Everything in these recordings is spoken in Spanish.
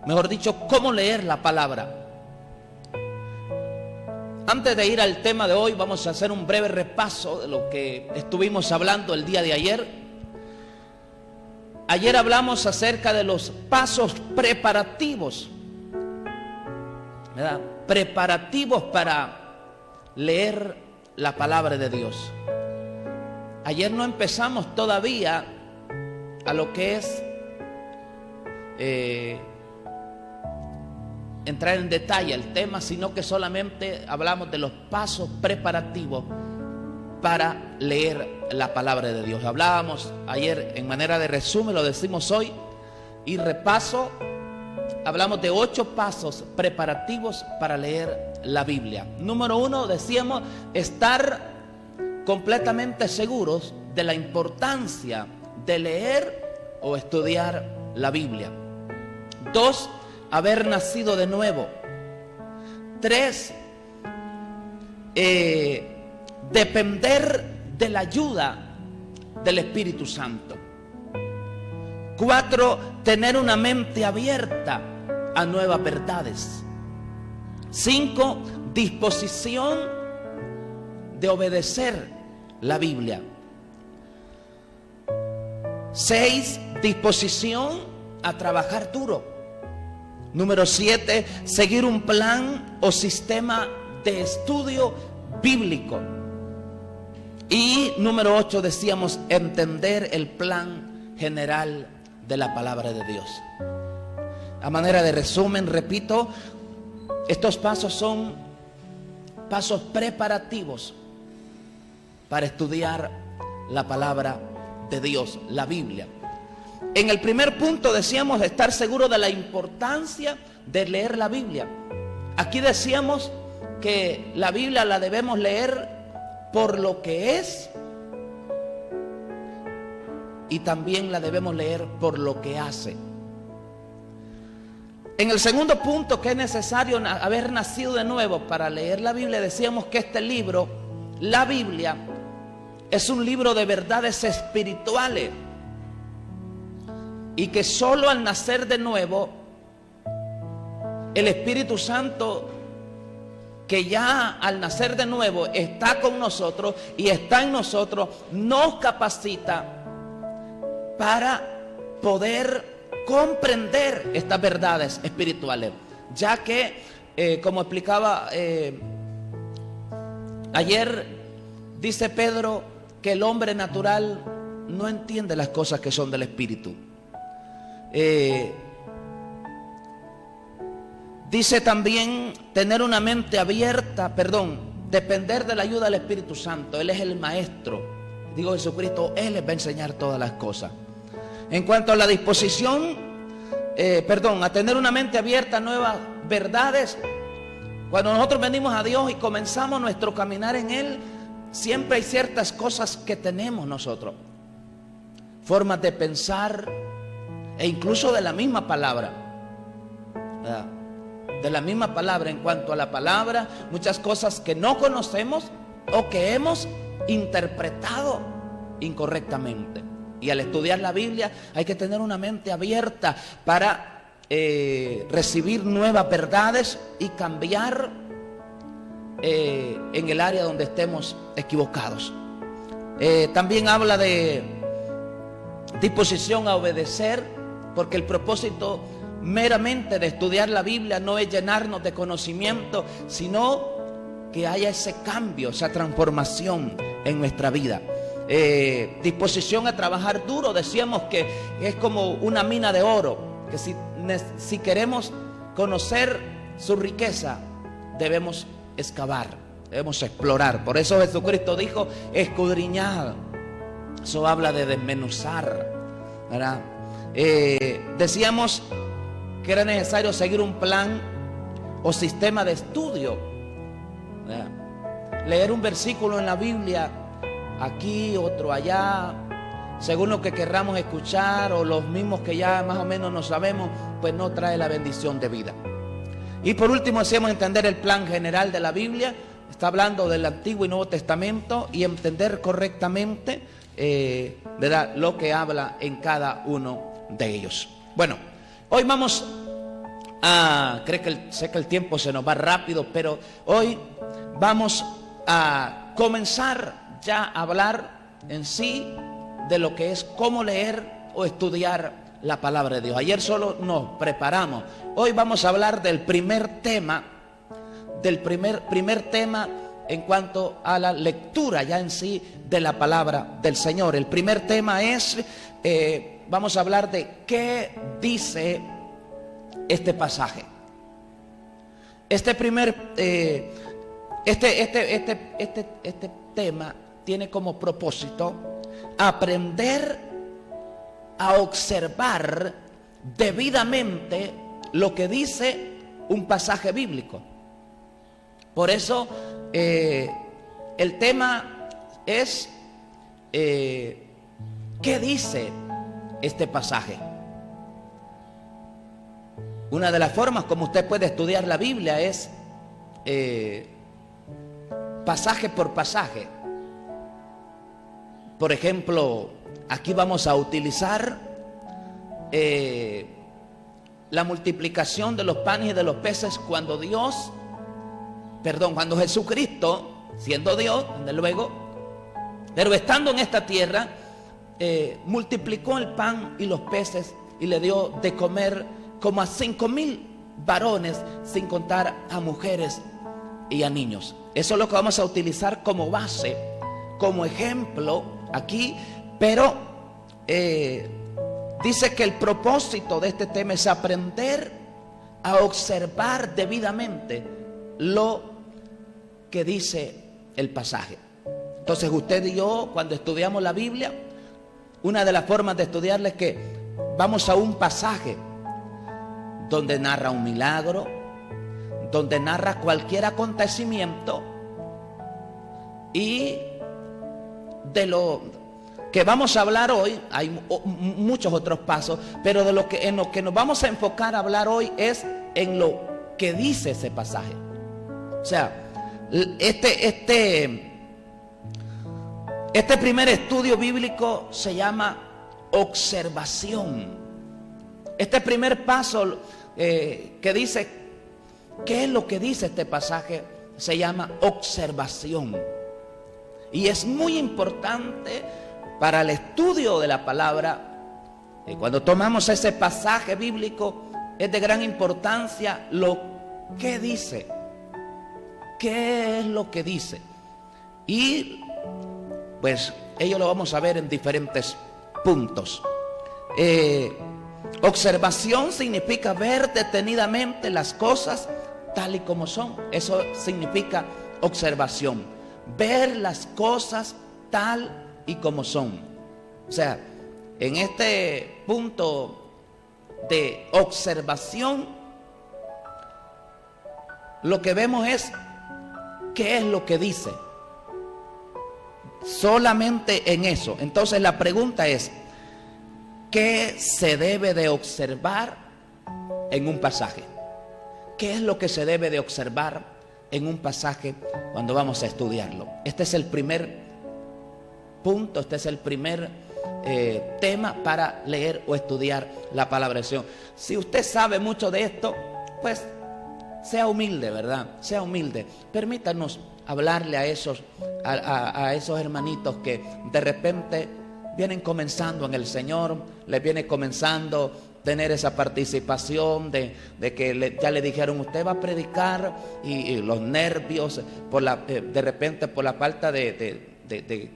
Mejor dicho, cómo leer la palabra. Antes de ir al tema de hoy, vamos a hacer un breve repaso de lo que estuvimos hablando el día de ayer. Ayer hablamos acerca de los pasos preparativos, ¿verdad? Preparativos para leer la palabra de Dios. Ayer no empezamos todavía a lo que es entrar en detalle el tema, sino que solamente hablamos de los pasos preparativos para leer la palabra de Dios. Hablábamos ayer en manera de resumen, lo decimos hoy, y repaso, hablamos de 8 pasos preparativos para leer la Biblia. Número 1, decíamos, estar completamente seguros de la importancia de leer o estudiar la Biblia. 2, haber nacido de nuevo. 3, depender de la ayuda del Espíritu Santo. 4, tener una mente abierta a nuevas verdades. 5, disposición de obedecer la Biblia. 6, disposición a trabajar duro. Número 7, seguir un plan o sistema de estudio bíblico. Y número 8, decíamos, entender el plan general de la palabra de Dios. A manera de resumen, repito, estos pasos son pasos preparativos para estudiar la palabra de Dios, la Biblia. En el primer punto decíamos estar seguro de la importancia de leer la Biblia. Aquí decíamos que la Biblia la debemos leer por lo que es y también la debemos leer por lo que hace. En el segundo punto, que es necesario haber nacido de nuevo para leer la Biblia, decíamos que este libro, la Biblia, es un libro de verdades espirituales. Y que solo al nacer de nuevo, el Espíritu Santo, que ya al nacer de nuevo está con nosotros y está en nosotros, nos capacita para poder comprender estas verdades espirituales. Ya que, como explicaba ayer, dice Pedro que el hombre natural no entiende las cosas que son del Espíritu. Dice también tener una mente abierta, depender de la ayuda del Espíritu Santo. Él es el maestro, digo Jesucristo, Él les va a enseñar todas las cosas. En cuanto a la disposición, a tener una mente abierta a nuevas verdades, cuando nosotros venimos a Dios y comenzamos nuestro caminar en Él, siempre hay ciertas cosas que tenemos nosotros, formas de pensar, e incluso de la misma palabra, ¿verdad? De la misma palabra, en cuanto a la palabra, muchas cosas que no conocemos o que hemos interpretado incorrectamente. Y al estudiar la Biblia hay que tener una mente abierta para recibir nuevas verdades y cambiar en el área donde estemos equivocados. También habla de disposición a obedecer, porque el propósito meramente de estudiar la Biblia no es llenarnos de conocimiento, sino que haya ese cambio, esa transformación en nuestra vida. Disposición a trabajar duro, decíamos que es como una mina de oro, que si queremos conocer su riqueza, debemos excavar, debemos explorar. Por eso Jesucristo dijo, escudriñad. Eso habla de desmenuzar, ¿verdad? Decíamos que era necesario seguir un plan o sistema de estudio, ¿verdad? Leer un versículo en la Biblia, aquí, otro allá, según lo que querramos escuchar, o los mismos que ya más o menos no sabemos, pues no trae la bendición de vida. Y por último, decíamos entender el plan general de la Biblia. Está hablando del Antiguo y Nuevo Testamento, y entender correctamente, ¿verdad?, lo que habla en cada uno de ellos. Bueno, hoy vamos Sé que el tiempo se nos va rápido, pero hoy vamos a comenzar ya a hablar en sí de lo que es cómo leer o estudiar la palabra de Dios. Ayer solo nos preparamos. Hoy vamos a hablar del primer tema, primer tema en cuanto a la lectura ya en sí de la palabra del Señor. El primer tema es, vamos a hablar de qué dice este pasaje. Este tema tiene como propósito aprender a observar debidamente lo que dice un pasaje bíblico. Por eso el tema es ¿qué dice este pasaje? Una de las formas como usted puede estudiar la Biblia es pasaje por pasaje. Por ejemplo, aquí vamos a utilizar la multiplicación de los panes y de los peces cuando Jesucristo, siendo Dios, desde luego, pero estando en esta tierra, multiplicó el pan y los peces y le dio de comer como a 5,000 varones, sin contar a mujeres y a niños. Eso es lo que vamos a utilizar como base, como ejemplo aquí, pero dice que el propósito de este tema es aprender a observar debidamente lo que dice el pasaje. Entonces usted y yo, cuando estudiamos la Biblia, una de las formas de estudiarla es que vamos a un pasaje donde narra un milagro, donde narra cualquier acontecimiento, y de lo que vamos a hablar hoy, hay muchos otros pasos, pero en lo que nos vamos a enfocar a hablar hoy es en lo que dice ese pasaje. O sea, este primer estudio bíblico se llama observación. Este primer paso que dice qué es lo que dice este pasaje se llama observación. Y es muy importante para el estudio de la palabra. Cuando tomamos ese pasaje bíblico, es de gran importancia lo que dice. ¿Qué es lo que dice? Y pues ello lo vamos a ver en diferentes puntos. Observación significa ver detenidamente las cosas tal y como son. Eso significa observación. Ver las cosas tal y como son. O sea, en este punto de observación, lo que vemos es qué es lo que dice. Solamente en eso. Entonces la pregunta es, ¿qué se debe de observar en un pasaje? ¿Qué es lo que se debe de observar en un pasaje cuando vamos a estudiarlo? Este es el primer punto, este es el primer tema para leer o estudiar la palabra del Señor. Si usted sabe mucho de esto, pues sea humilde, ¿verdad? Sea humilde. Permítanos hablarle a esos hermanitos que de repente vienen comenzando en el Señor, les viene comenzando tener esa participación de que ya le dijeron usted va a predicar y los nervios de repente por la falta de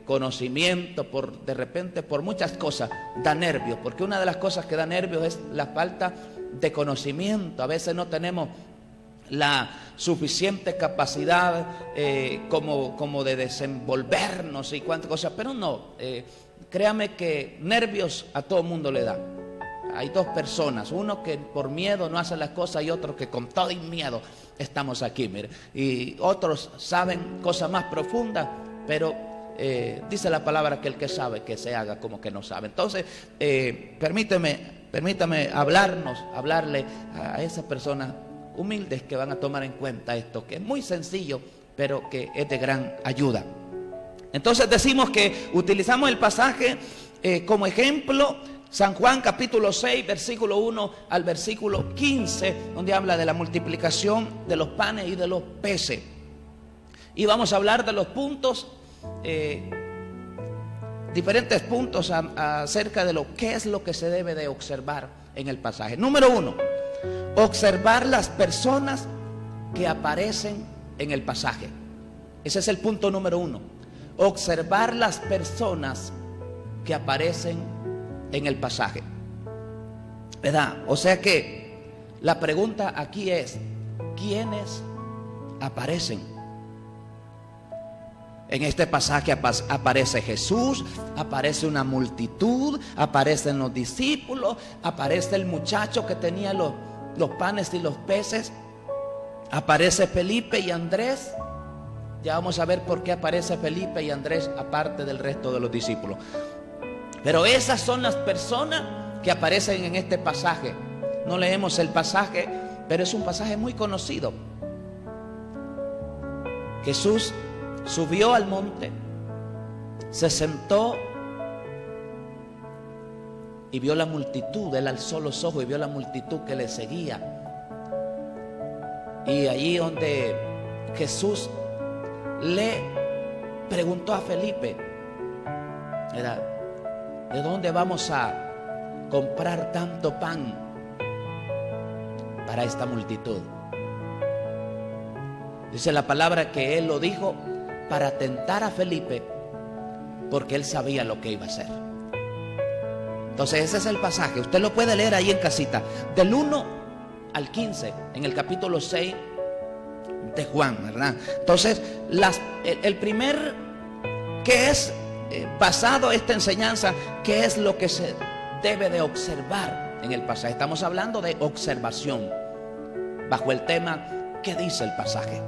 conocimiento, de repente por muchas cosas da nervios, porque una de las cosas que da nervios es la falta de conocimiento. A veces no tenemos la suficiente capacidad como de desenvolvernos y cuántas cosas, pero no, créame que nervios a todo mundo le da. Hay dos personas, uno que por miedo no hace las cosas y otro que con todo y miedo estamos aquí, mire. Y otros saben cosas más profundas, pero dice la palabra que el que sabe que se haga como que no sabe. Entonces, permítame hablarle a esas personas humildes que van a tomar en cuenta esto, que es muy sencillo, pero que es de gran ayuda. Entonces decimos que utilizamos el pasaje como ejemplo San Juan capítulo 6, versículo 1 al versículo 15, donde habla de la multiplicación de los panes y de los peces. Y vamos a hablar de los puntos, diferentes puntos acerca de lo que es lo que se debe de observar en el pasaje. Número 1, observar las personas que aparecen en el pasaje. Ese es el punto número 1. Observar las personas que aparecen en el pasaje, ¿verdad? O sea que la pregunta aquí es: ¿quiénes aparecen? En este pasaje aparece Jesús, aparece una multitud, aparecen los discípulos, aparece el muchacho que tenía los panes y los peces, aparece Felipe y Andrés. Ya vamos a ver por qué aparece Felipe y Andrés aparte del resto de los discípulos. Pero esas son las personas que aparecen en este pasaje. No leemos el pasaje, pero es un pasaje muy conocido. Jesús subió al monte, se sentó y vio la multitud. Él alzó los ojos y vio la multitud que le seguía. Y allí donde Jesús le preguntó a Felipe, ¿de dónde vamos a comprar tanto pan para esta multitud? Dice la palabra que él lo dijo para tentar a Felipe, porque él sabía lo que iba a hacer. Entonces ese es el pasaje. Usted lo puede leer ahí en casita, del 1 al 15, en el capítulo 6 de Juan, ¿verdad? Entonces el primer, que es basado esta enseñanza, ¿qué es lo que se debe de observar en el pasaje? Estamos hablando de observación bajo el tema ¿qué dice el pasaje?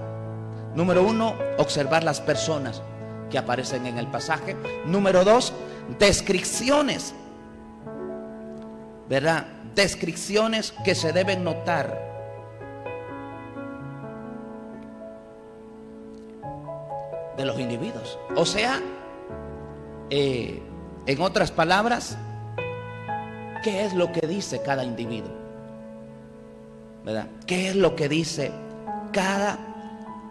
Número 1, observar las personas que aparecen en el pasaje. Número 2, descripciones, ¿verdad? Descripciones que se deben notar. De los individuos. O sea, en otras palabras, ¿qué es lo que dice cada individuo? ¿Verdad? ¿Qué es lo que dice cada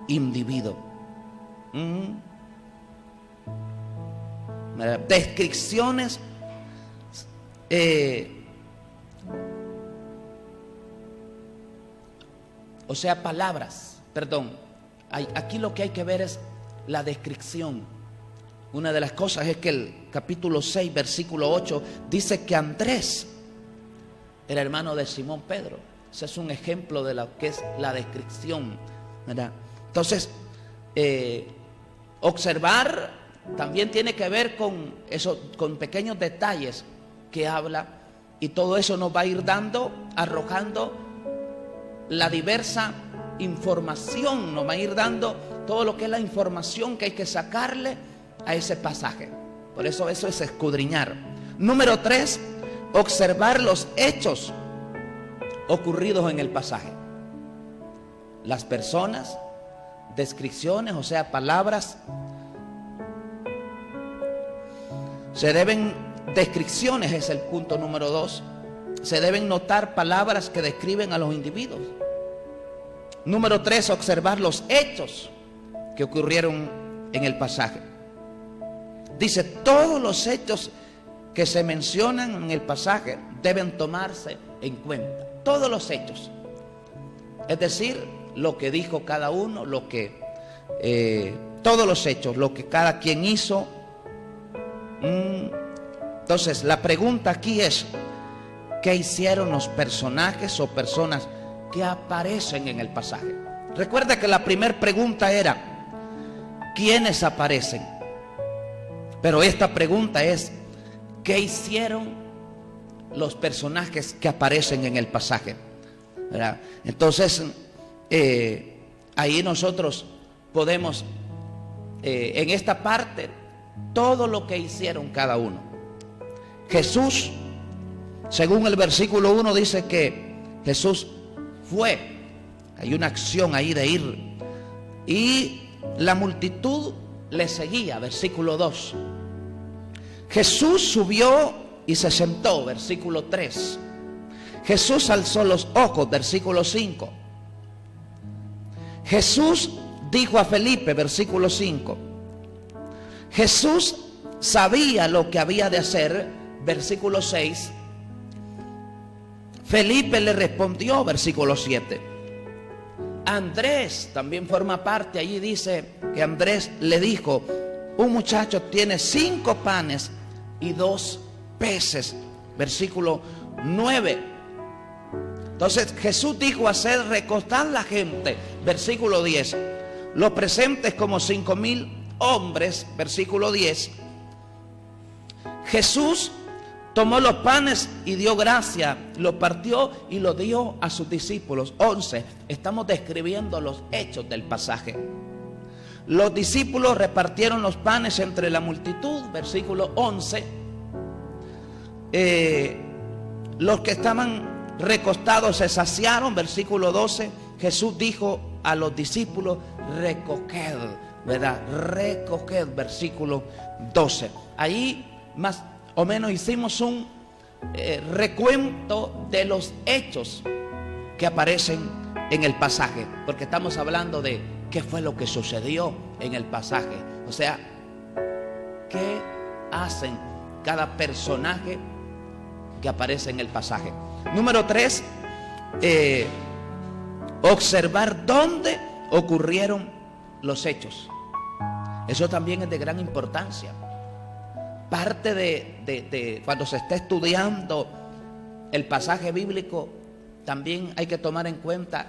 individuo? ¿Verdad? Descripciones o sea, palabras, perdón. Aquí lo que hay que ver es la descripción. Una de las cosas es que el capítulo 6, versículo 8, dice que Andrés era hermano de Simón Pedro. Ese es un ejemplo de lo que es la descripción, ¿verdad? Entonces, observar también tiene que ver con eso, con pequeños detalles que habla, y todo eso nos va a ir arrojando la diversa información, nos va a ir dando todo lo que es la información que hay que sacarle a ese pasaje. Por eso es escudriñar. Número 3, observar los hechos ocurridos en el pasaje. Las personas, descripciones, o sea, palabras. Descripciones es el punto número 2. Se deben notar palabras que describen a los individuos. Número 3, observar los hechos que ocurrieron en el pasaje. Dice, todos los hechos que se mencionan en el pasaje deben tomarse en cuenta. Todos los hechos. Es decir, lo que dijo cada uno, todos los hechos, lo que cada quien hizo. Entonces, la pregunta aquí es, ¿qué hicieron los personajes o personas que aparecen en el pasaje? Recuerda que la primera pregunta era ¿quiénes aparecen? Pero esta pregunta es ¿qué hicieron los personajes que aparecen en el pasaje? ¿Verdad? Entonces ahí nosotros podemos en esta parte todo lo que hicieron cada uno. Jesús, según el versículo 1, dice que Jesús fue. Hay una acción ahí de ir. Y la multitud le seguía, versículo 2. Jesús subió y se sentó, versículo 3. Jesús alzó los ojos, versículo 5. Jesús dijo a Felipe, versículo 5. Jesús sabía lo que había de hacer, versículo 6. Felipe le respondió, versículo 7. Andrés también forma parte, allí dice que Andrés le dijo: un muchacho tiene 5 panes y 2 peces, versículo 9. Entonces Jesús dijo hacer recostar la gente, versículo 10. Los presentes como 5,000 hombres, versículo 10. Jesús tomó los panes y dio gracia, los partió y los dio a sus discípulos. 11. Estamos describiendo los hechos del pasaje. Los discípulos repartieron los panes entre la multitud, versículo 11. Los que estaban recostados se saciaron, versículo 12. Jesús dijo a los discípulos: recoged, ¿verdad? Recoged, versículo 12. Ahí más o menos hicimos un recuento de los hechos que aparecen en el pasaje, porque estamos hablando de qué fue lo que sucedió en el pasaje. O sea, qué hacen cada personaje que aparece en el pasaje. Número 3, observar dónde ocurrieron los hechos. Eso también es de gran importancia. Parte de cuando se está estudiando el pasaje bíblico, también hay que tomar en cuenta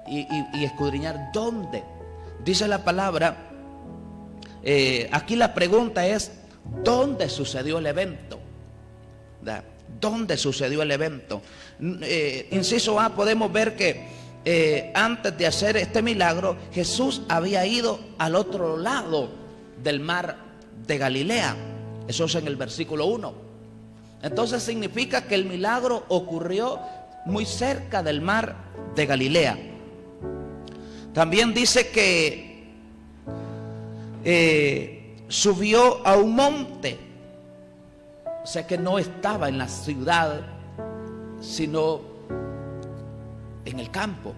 y escudriñar dónde. Dice la palabra, aquí la pregunta es: ¿dónde sucedió el evento? ¿Dónde sucedió el evento? Inciso A, podemos ver que antes de hacer este milagro, Jesús había ido al otro lado del mar de Galilea. Eso es en el versículo 1. Entonces significa que el milagro ocurrió muy cerca del mar de Galilea. También dice que subió a un monte. O sea que no estaba en la ciudad, sino en el campo.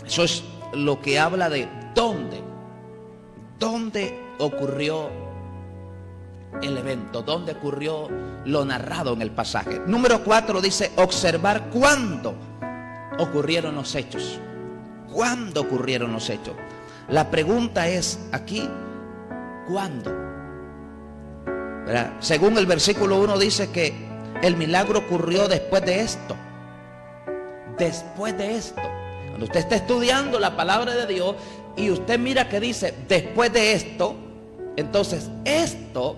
Eso es lo que habla de dónde ocurrió el evento, dónde ocurrió lo narrado en el pasaje. Número 4 dice observar cuándo ocurrieron los hechos. ¿Cuándo ocurrieron los hechos? La pregunta es aquí, ¿cuándo? ¿Verdad? Según el versículo 1 dice que el milagro ocurrió después de esto. Después de esto. Cuando usted está estudiando la palabra de Dios y usted mira que dice después de esto, entonces esto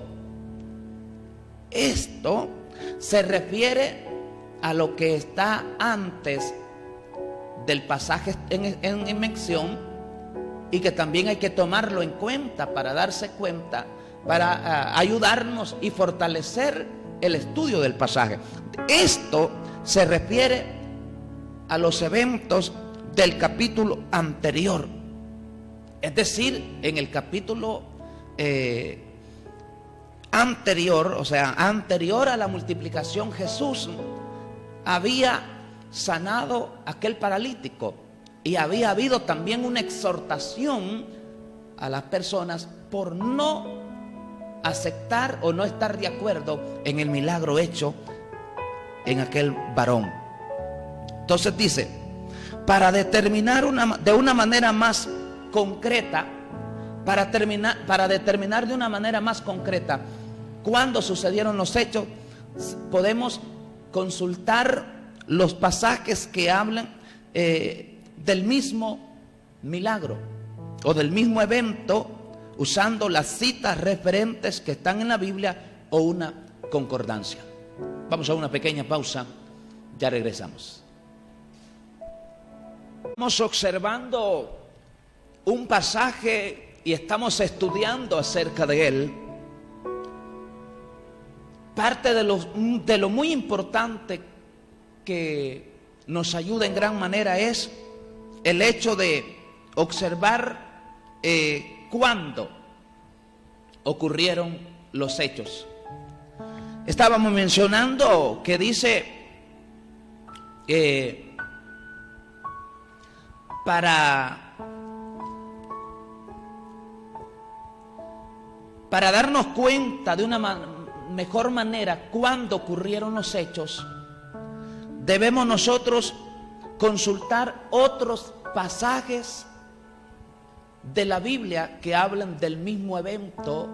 se refiere a lo que está antes del pasaje en mención, y que también hay que tomarlo en cuenta para darse cuenta, para ayudarnos y fortalecer el estudio del pasaje. Esto se refiere a los eventos del capítulo anterior. Es decir, en el capítulo anterior, o sea, anterior a la multiplicación, Jesús había sanado a aquel paralítico y había habido también una exhortación a las personas por no aceptar o no estar de acuerdo en el milagro hecho en aquel varón. Entonces dice, para determinar de una manera más concreta, para determinar de una manera más concreta cuándo sucedieron los hechos, podemos consultar los pasajes que hablan del mismo milagro o del mismo evento, usando las citas referentes que están en la Biblia o una concordancia. Vamos a una pequeña pausa, ya regresamos. Estamos observando un pasaje y estamos estudiando acerca de él. Parte de lo muy importante que nos ayuda en gran manera es el hecho de observar cuándo ocurrieron los hechos. Estábamos mencionando que dice para darnos cuenta de una mejor manera cuándo ocurrieron los hechos, debemos nosotros consultar otros pasajes de la Biblia que hablan del mismo evento,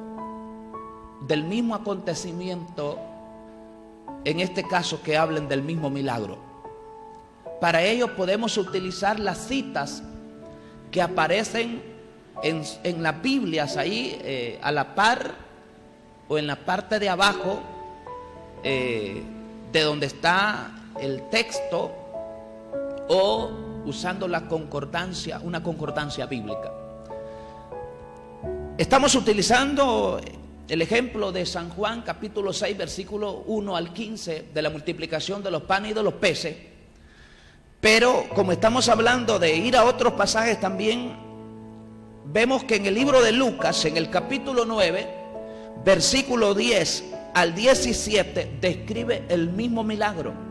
del mismo acontecimiento, en este caso que hablen del mismo milagro. Para ello podemos utilizar las citas que aparecen en las Biblias ahí a la par o en la parte de abajo de donde está el texto, o usando la concordancia, una concordancia bíblica. Estamos utilizando el ejemplo de San Juan capítulo 6 versículo 1 al 15 de la multiplicación de los panes y de los peces. Pero como estamos hablando de ir a otros pasajes también, vemos que en el libro de Lucas, en el capítulo 9, versículo 10 al 17, describe el mismo milagro.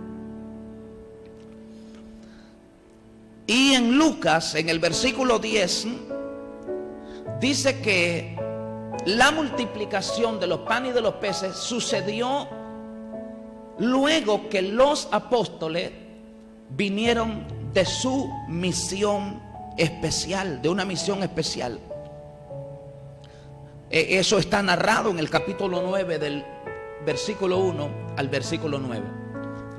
Y en Lucas, en el versículo 10, dice que la multiplicación de los panes y de los peces sucedió luego que los apóstoles vinieron de su misión especial, de una misión especial. Eso está narrado en el capítulo 9 del versículo 1 al versículo 9.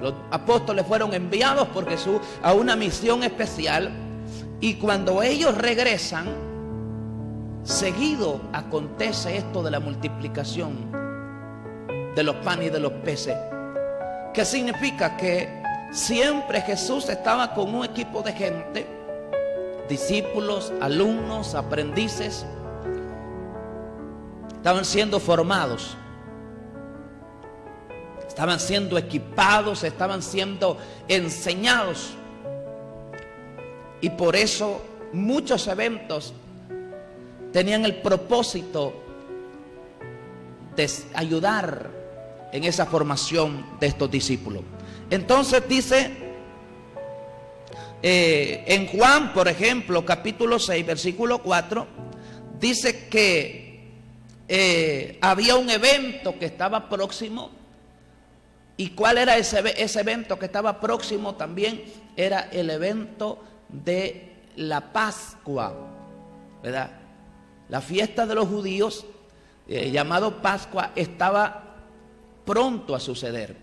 Los apóstoles fueron enviados por Jesús a una misión especial, y cuando ellos regresan, seguido acontece esto de la multiplicación de los panes y de los peces. ¿Qué significa? Que siempre Jesús estaba con un equipo de gente, discípulos, alumnos, aprendices. Estaban siendo formados, estaban siendo equipados, estaban siendo enseñados. Y por eso muchos eventos tenían el propósito de ayudar en esa formación de estos discípulos. Entonces dice en Juan, por ejemplo, capítulo 6, versículo 4, dice que había un evento que estaba próximo. ¿Y cuál era ese evento que estaba próximo? También era el evento de la Pascua, ¿verdad? La fiesta de los judíos, llamado Pascua, estaba pronto a suceder.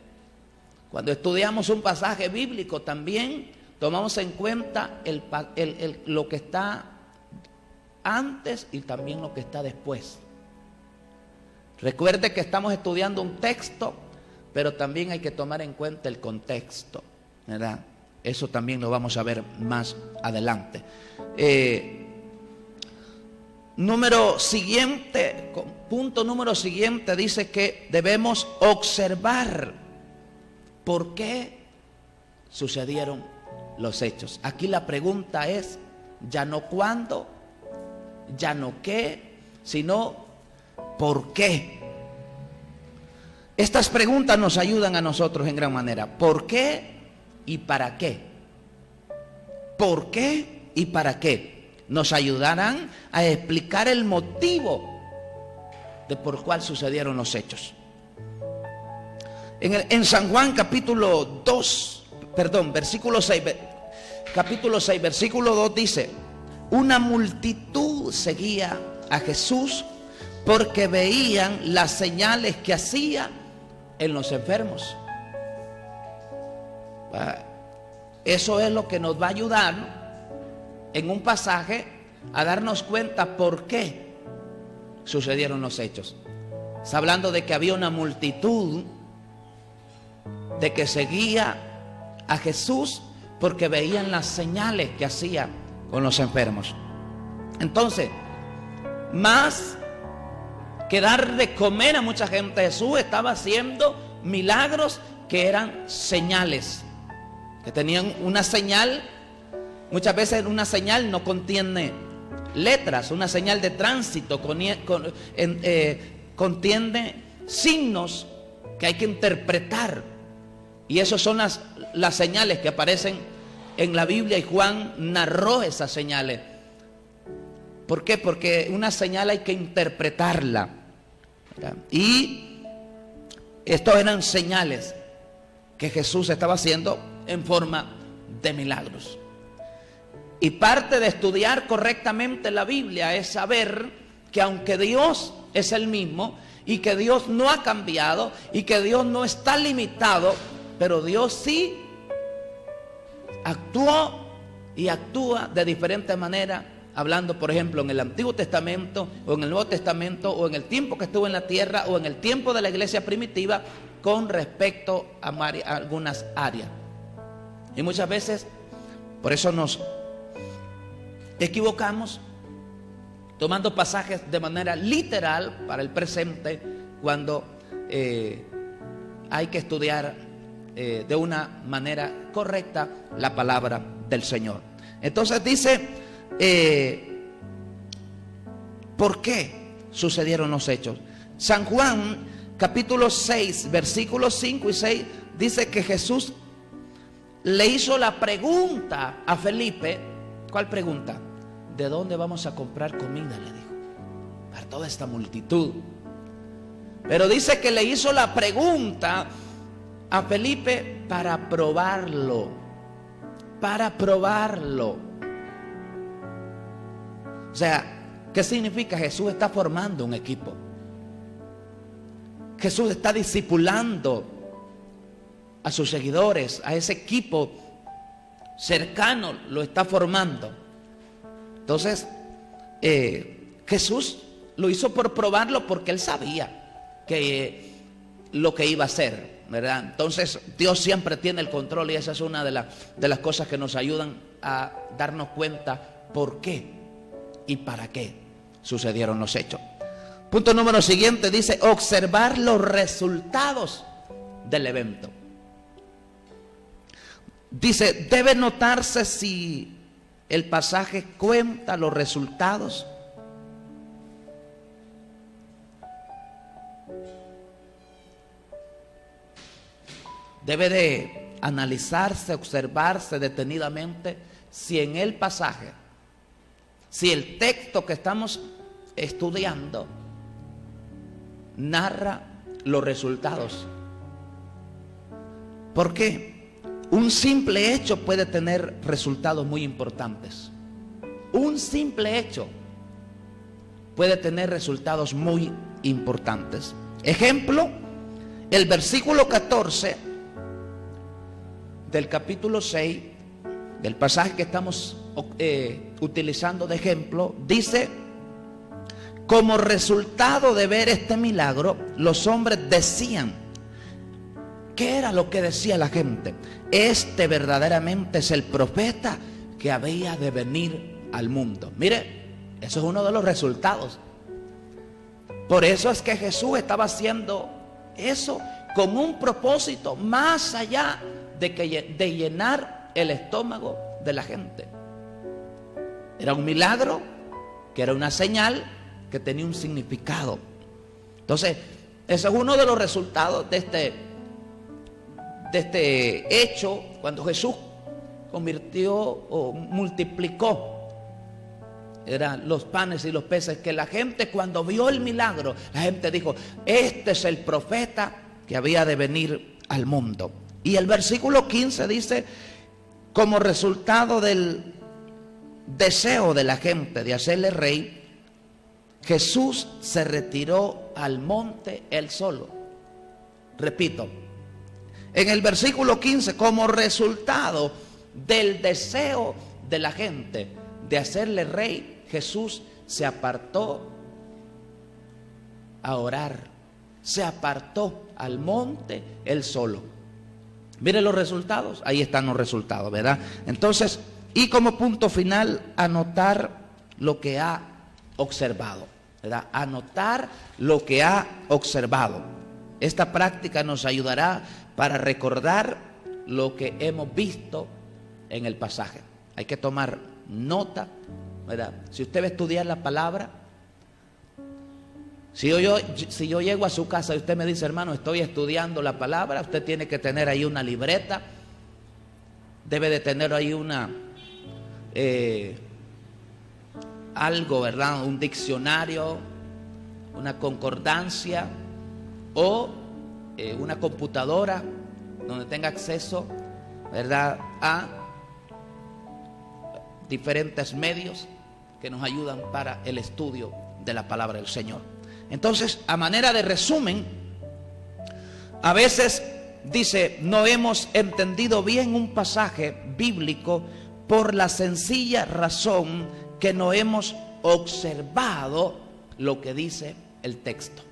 Cuando estudiamos un pasaje bíblico también tomamos en cuenta lo que está antes y también lo que está después. Recuerde que estamos estudiando un texto, pero también hay que tomar en cuenta el contexto, ¿verdad? Eso también lo vamos a ver más adelante. Punto número siguiente dice que debemos observar por qué sucedieron los hechos. Aquí la pregunta es ya no cuándo, ya no qué, sino ¿por qué? Estas preguntas nos ayudan a nosotros en gran manera. ¿Por qué y para qué? ¿Por qué y para qué? Nos ayudarán a explicar el motivo de por cuál sucedieron los hechos. En San Juan capítulo 6, versículo 2 dice: una multitud seguía a Jesús porque veían las señales que hacía en los enfermos. Eso es lo que nos va a ayudar en un pasaje a darnos cuenta por qué sucedieron los hechos. Está hablando de que había una multitud de que seguía a Jesús porque veían las señales que hacía con los enfermos. Entonces, más que dar de comer a mucha gente, Jesús estaba haciendo milagros que eran señales, que tenían una señal. Muchas veces una señal no contiene letras, una señal de tránsito contiene signos que hay que interpretar. Y esas son las señales que aparecen en la Biblia, y Juan narró esas señales. ¿Por qué? Porque una señal hay que interpretarla, ¿verdad? Y estos eran señales que Jesús estaba haciendo en forma de milagros. Y parte de estudiar correctamente la Biblia es saber que aunque Dios es el mismo, y que Dios no ha cambiado, y que Dios no está limitado, pero Dios sí actuó y actúa de diferentes maneras, hablando por ejemplo en el Antiguo Testamento o en el Nuevo Testamento, o en el tiempo que estuvo en la tierra, o en el tiempo de la iglesia primitiva, con respecto a algunas áreas. Y muchas veces por eso nos equivocamos tomando pasajes de manera literal para el presente, cuando hay que estudiar de una manera correcta la palabra del Señor. Entonces dice, ¿por qué sucedieron los hechos? San Juan capítulo 6 versículos 5 y 6 dice que Jesús le hizo la pregunta a Felipe. ¿Cuál pregunta? ¿De dónde vamos a comprar comida?, le dijo, para toda esta multitud. Pero dice que le hizo la pregunta a Felipe para probarlo. Para probarlo. O sea, ¿qué significa? Jesús está formando un equipo. Jesús está discipulando a sus seguidores, a ese equipo cercano, lo está formando. Entonces, Jesús lo hizo por probarlo, porque él sabía que lo que iba a hacer, ¿verdad? Entonces, Dios siempre tiene el control, y esa es una de las cosas que nos ayudan a darnos cuenta por qué y para qué sucedieron los hechos. Punto número siguiente dice: observar los resultados del evento. Dice, debe notarse si el pasaje cuenta los resultados. Debe de analizarse, observarse detenidamente si en el pasaje, si el texto que estamos estudiando narra los resultados. ¿Por qué? Un simple hecho puede tener resultados muy importantes. Un simple hecho puede tener resultados muy importantes. Ejemplo, el versículo 14 del capítulo 6, del pasaje que estamos utilizando de ejemplo, dice: como resultado de ver este milagro, los hombres decían. ¿Qué era lo que decía la gente? Este verdaderamente es el profeta que había de venir al mundo. Mire, eso es uno de los resultados. Por eso es que Jesús estaba haciendo eso con un propósito más allá de llenar el estómago de la gente. Era un milagro, que era una señal, que tenía un significado. Entonces, eso es uno de los resultados de este hecho, cuando Jesús convirtió o multiplicó, eran los panes y los peces, que la gente, cuando vio el milagro, la gente dijo: este es el profeta que había de venir al mundo. Y el versículo 15 dice: como resultado del deseo de la gente de hacerle rey, Jesús se retiró al monte él solo. Repito, en el versículo 15, como resultado del deseo de la gente de hacerle rey, Jesús se apartó a orar, se apartó al monte él solo. Mire los resultados, ahí están los resultados, ¿verdad? Entonces, y como punto final, anotar lo que ha observado, ¿verdad? Anotar lo que ha observado. Esta práctica nos ayudará para recordar lo que hemos visto en el pasaje. Hay que tomar nota, ¿verdad? Si usted va a estudiar la palabra, Si yo llego a su casa y usted me dice, hermano, estoy estudiando la palabra, usted tiene que tener ahí una libreta, debe de tener ahí algo, ¿verdad? Un diccionario, una concordancia o una computadora donde tenga acceso, ¿verdad?, a diferentes medios que nos ayudan para el estudio de la palabra del Señor. Entonces, a manera de resumen, a veces dice, no hemos entendido bien un pasaje bíblico por la sencilla razón que no hemos observado lo que dice el texto.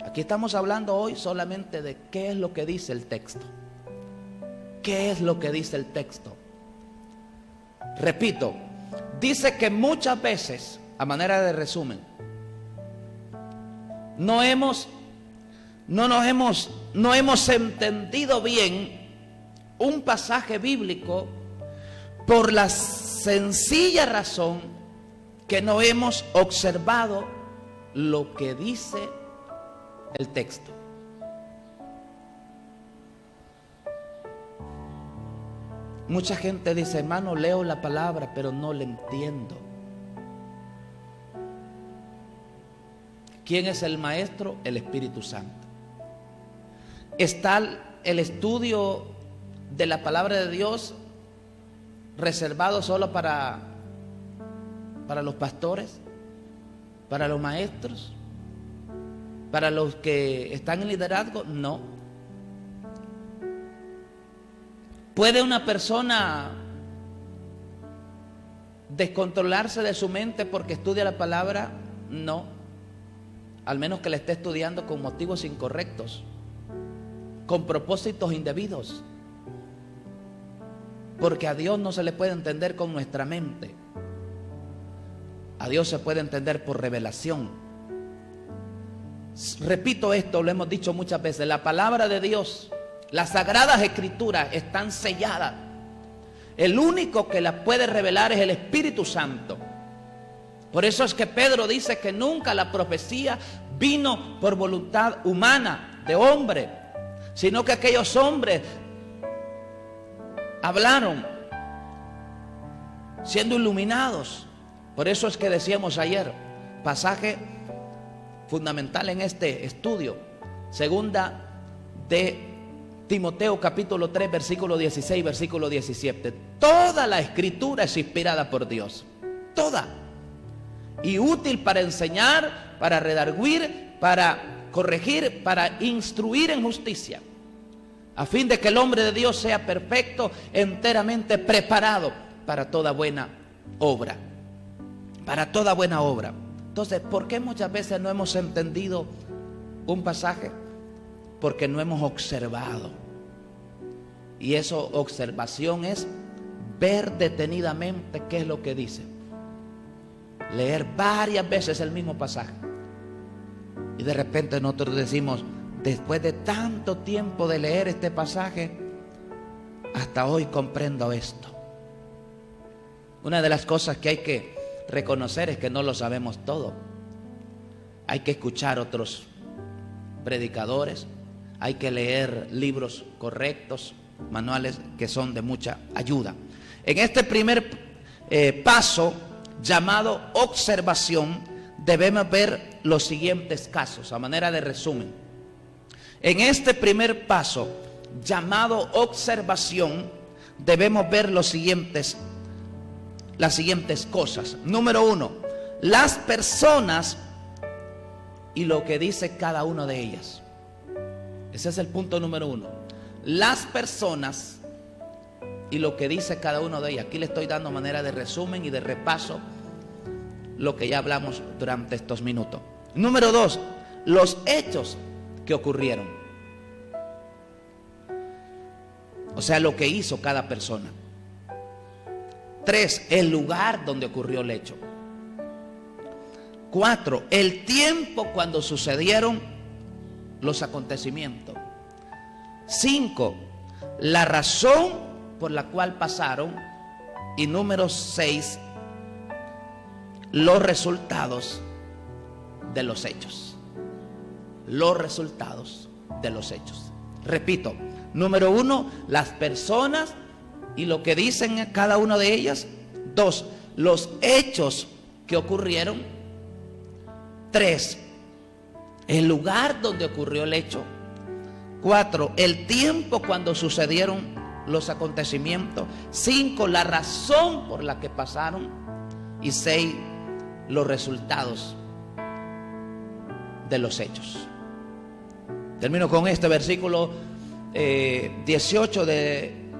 Aquí estamos hablando hoy solamente de qué es lo que dice el texto. ¿Qué es lo que dice el texto? Repito, dice que muchas veces, a manera de resumen, no hemos entendido bien un pasaje bíblico por la sencilla razón que no hemos observado lo que dice el texto. Mucha gente dice, hermano, leo la palabra, pero no la entiendo. ¿Quién es el maestro? El Espíritu Santo. ¿Está el estudio de la palabra de Dios reservado solo para los pastores, para los maestros, para los que están en liderazgo? No. ¿Puede una persona descontrolarse de su mente porque estudia la palabra? No, al menos que la esté estudiando con motivos incorrectos, con propósitos indebidos, porque a Dios no se le puede entender con nuestra mente. A Dios se puede entender por revelación. Repito esto, lo hemos dicho muchas veces, la palabra de Dios, las sagradas escrituras están selladas. El único que las puede revelar es el Espíritu Santo. Por eso es que Pedro dice que nunca la profecía vino por voluntad humana, de hombre, sino que aquellos hombres hablaron siendo iluminados. Por eso es que decíamos ayer, pasaje fundamental en este estudio, segunda de Timoteo capítulo 3 versículo 16, versículo 17. Toda la escritura es inspirada por Dios, toda, y útil para enseñar, para redarguir, para corregir, para instruir en justicia, a fin de que el hombre de Dios sea perfecto, enteramente preparado para toda buena obra. Para toda buena obra. Entonces, ¿por qué muchas veces no hemos entendido un pasaje? Porque no hemos observado. Y eso, observación, es ver detenidamente qué es lo que dice. Leer varias veces el mismo pasaje. Y de repente nosotros decimos, después de tanto tiempo de leer este pasaje, hasta hoy comprendo esto. Una de las cosas que hay que reconocer es que no lo sabemos todo. Hay que escuchar otros predicadores, hay que leer libros correctos, manuales que son de mucha ayuda. En este primer paso llamado observación, debemos ver los siguientes casos, a manera de resumen. En este primer paso llamado observación, debemos ver las siguientes cosas. Número 1, las personas y lo que dice cada una de ellas. Ese es el punto número 1. Las personas y lo que dice cada una de ellas. Aquí le estoy dando manera de resumen y de repaso lo que ya hablamos durante estos minutos. Número 2, los hechos que ocurrieron. O sea, lo que hizo cada persona. 3, el lugar donde ocurrió el hecho. 4, el tiempo cuando sucedieron los acontecimientos. 5, la razón por la cual pasaron. Y número 6, los resultados de los hechos. los resultados de los hechos. Repito, número 1, las personas y lo que dicen cada una de ellas. 2, los hechos que ocurrieron. 3, el lugar donde ocurrió el hecho. 4, el tiempo cuando sucedieron los acontecimientos. 5, la razón por la que pasaron. Y 6, los resultados de los hechos. Termino con este versículo 18 del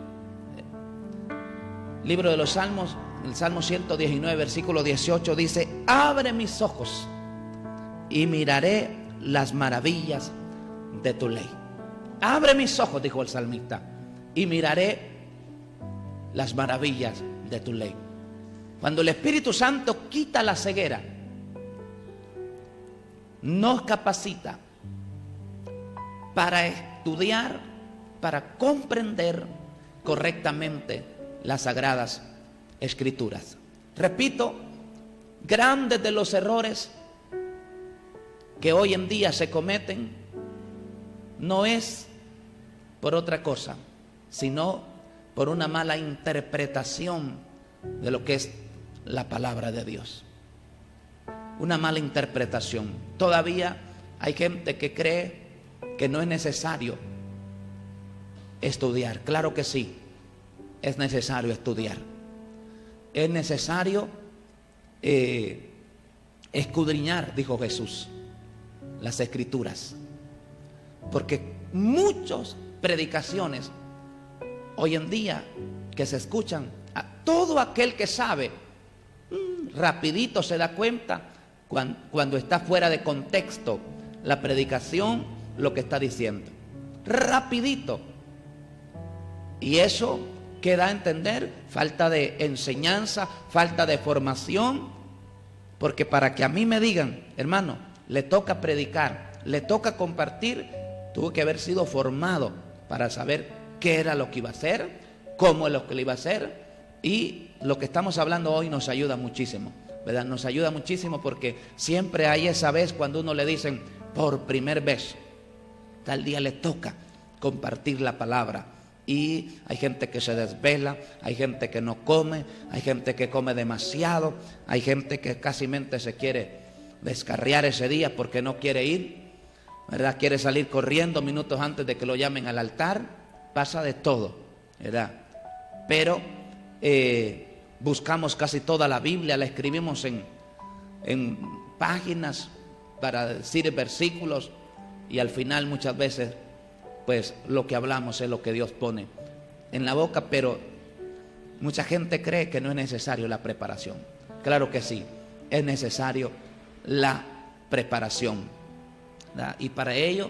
libro de los Salmos. El Salmo 119, versículo 18 dice: abre mis ojos y miraré las maravillas de tu ley. Abre mis ojos, dijo el salmista, y miraré las maravillas de tu ley. Cuando el Espíritu Santo quita la ceguera, nos capacita para estudiar, para comprender correctamente las Sagradas Escrituras. Repito, grandes de los errores que hoy en día se cometen no es por otra cosa, sino por una mala interpretación de lo que es la palabra de Dios. Una mala interpretación. Todavía hay gente que cree que no es necesario estudiar. Claro que sí, es necesario estudiar. Es necesario escudriñar, dijo Jesús, las Escrituras. Porque muchas predicaciones hoy en día que se escuchan, a todo aquel que sabe, rapidito se da cuenta cuando está fuera de contexto la predicación, lo que está diciendo. Rapidito. Y eso que da a entender falta de enseñanza, falta de formación. Porque para que a mí me digan, hermano, le toca predicar, le toca compartir, tuve que haber sido formado para saber qué era lo que iba a hacer, cómo es lo que le iba a hacer. Y lo que estamos hablando hoy nos ayuda muchísimo, ¿verdad? Nos ayuda muchísimo porque siempre hay esa vez cuando uno le dicen por primera vez, tal día le toca compartir la palabra. Y hay gente que se desvela, hay gente que no come, hay gente que come demasiado, hay gente que casi se quiere descarriar ese día porque no quiere ir, ¿verdad? Quiere salir corriendo minutos antes de que lo llamen al altar. Pasa de todo, ¿verdad? Pero buscamos casi toda la Biblia, la escribimos en páginas para decir versículos y al final muchas veces pues lo que hablamos es lo que Dios pone en la boca, pero mucha gente cree que no es necesario la preparación. Claro que sí, es necesario la preparación, ¿verdad? Y para ello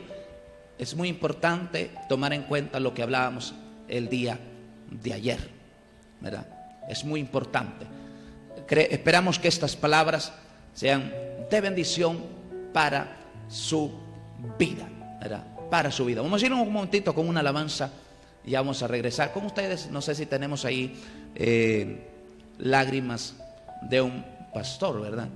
es muy importante tomar en cuenta lo que hablábamos el día de ayer, ¿verdad? Es muy importante. Esperamos que estas palabras sean de bendición para su vida, ¿verdad? Para su vida. Vamos a ir un momentito con una alabanza y vamos a regresar con ustedes. No sé si tenemos ahí lágrimas de un pastor, ¿verdad?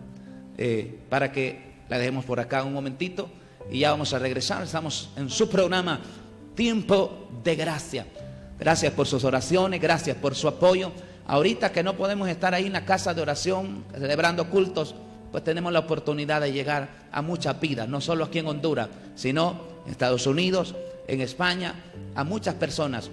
Para que la dejemos por acá un momentito y ya vamos a regresar. Estamos en su programa Tiempo de Gracia. Gracias por sus oraciones, gracias por su apoyo. Ahorita que no podemos estar ahí en la casa de oración celebrando cultos, pues tenemos la oportunidad de llegar a muchas vidas, no solo aquí en Honduras, sino en Estados Unidos, en España, a muchas personas